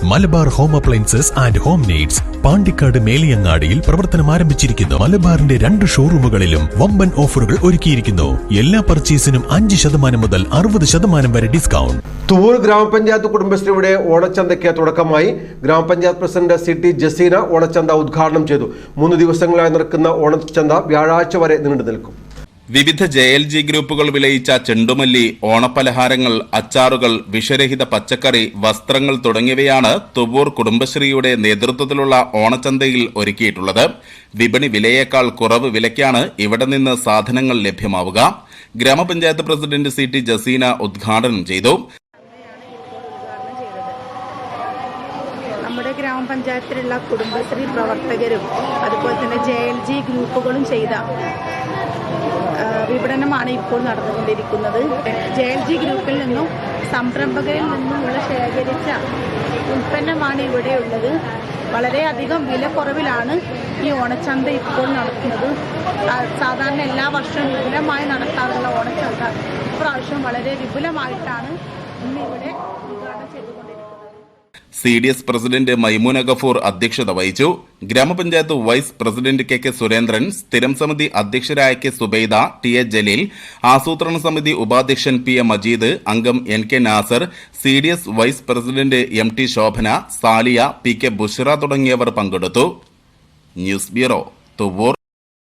Malabar home appliances and home needs Pandikkad മേലിയങ്ങാടിയിൽ പ്രവർത്തനം ആരംഭിച്ചിരിക്കുന്നു. മലബാറിന്റെ 2 ഷോറൂമുകളിലും വമ്പൻ ഓഫറുകൾ ഒരുക്കിയിരിക്കുന്നു. എല്ലാ പർച്ചേസിനും 5% മുതൽ 60% വരെ ഡിസ്കൗണ്ട്. തുവൂർ ഗ്രാമപഞ്ചായത്ത് കുടുംബശ്രീയുടെ ഓണച്ചന്തയ്ക്ക് തുടക്കമായി. ഗ്രാമപഞ്ചായത്ത് പ്രസിഡന്റ് CT ജസീന ഓണച്ചന്ത ഉദ്ഘാടനം ചെയ്തു. 3 ദിവസങ്ങളായി നടക്കുന്ന ഓണച്ചന്ത വ്യാഴാഴ്ച വരെ നീണ്ടു നിൽക്കും. വിവിധ JLG ഗ്രൂപ്പുകൾ വിളയിച്ച ചെണ്ടുമല്ലി, ഓണപ്പലഹാരങ്ങൾ, അച്ചാറുകൾ, വിഷരഹിത പച്ചക്കറി, വസ്ത്രങ്ങൾ തുടങ്ങിയവയാണ് തുവൂർ കുടുംബശ്രീയുടെ നേതൃത്വത്തിലുള്ള ഓണച്ചന്തയിൽ ഒരുക്കിയിട്ടുള്ളത്. വിപണി വിലയേക്കാൾ കുറവ് വിലയ്ക്കാണ് ഇവിടെ നിന്ന് സാധനങ്ങൾ ലഭ്യമാവുക. ഗ്രാമപഞ്ചായത്ത് പ്രസിഡന്റ് CT ജസീന ഉദ്ഘാടനം ചെയ്തു. നമ്മുടെ ഗ്രാമപഞ്ചായത്തിലുള്ള കുടുംബശ്രീ പ്രവർത്തകരും അതുപോലെ തന്നെ JLG ഗ്രൂപ്പുകളും ചെയ്ത വിപണനമാണ് ഇപ്പോൾ നടന്നുകൊണ്ടിരിക്കുന്നത്. JLG ഗ്രൂപ്പിൽ നിന്നും സംരംഭകരിൽ നിന്നുമുള്ള ശേഖരിച്ച ഉൽപ്പന്നമാണ് ഇവിടെയുള്ളത്. വളരെയധികം വില കുറവിലാണ് ഈ ഓണച്ചന്ത ഇപ്പോൾ നടത്തുന്നത്. സാധാരണ എല്ലാ വർഷവും വിപുലമായി നടത്താറുള്ള ഓണച്ചന്ത ഇപ്രാവശ്യം വളരെ വിപുലമായിട്ടാണ് ഇന്നിവിടെ ഉദ്ഘാടനം ചെയ്തുകൊണ്ടിരിക്കുന്നത്. CDS പ്രസിഡന്റ് മൈമൂന ഗഫൂർ അധ്യക്ഷത വഹിച്ചു. ഗ്രാമപഞ്ചായത്ത് വൈസ് പ്രസിഡന്റ് KK സുരേന്ദ്രൻ, സ്ഥിരം സമിതി അധ്യക്ഷരായ K സുബൈദ, TA ജലീൽ, ആസൂത്രണ സമിതി ഉപാധ്യക്ഷൻ PM മജീദ്, അംഗം NK Nasar, CDS vice president MT Shobhana, Saliya, PK Bushra തുടങ്ങിയവർ പങ്കെടുത്തു. News bureau, Thuvur.